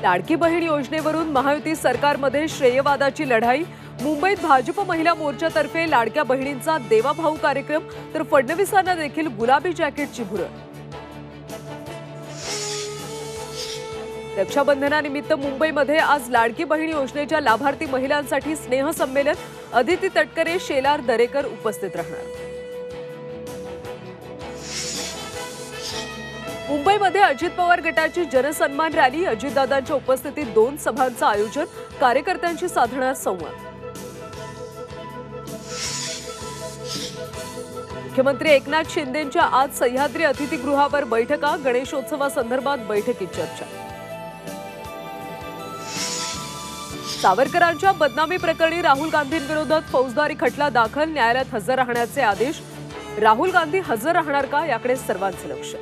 लाडकी बहीण योजनेवरून महायुती सरकारमध्ये श्रेयवादाची लढाई। मुंबईत भाजप महिला मोर्चातर्फे लाडक्या बहिणींचा देवाभाऊ कार्यक्रम, तर फडणवीसांना देखील गुलाबी जॅकेटची भुरळ। रक्षाबंधनानिमित्त मुंबईमध्ये आज लाडकी बहीण योजनेच्या लाभार्थी महिलांसाठी स्नेह संमेलन। अदिती तटकरे, शेलार दरेकर उपस्थित राहणार। मुंबईमध्ये अजित पवार गटाची जनसन्मान रॅली। अजितदादांच्या उपस्थितीत 2 सभांचं आयोजन, कार्यकर्त्यांशी साधणार संवाद। मुख्यमंत्री एकनाथ शिंदेंच्या आज सह्याद्री अतिथीगृहावर बैठका। गणेशोत्सवासंदर्भात बैठकीत चर्चा। सावरकरांच्या बदनामी प्रकरणी राहुल गांधींविरोधात फौजदारी खटला दाखल। न्यायालयात हजर राहण्याचे आदेश। राहुल गांधी हजर राहणार का, याकडे सर्वांचं लक्ष।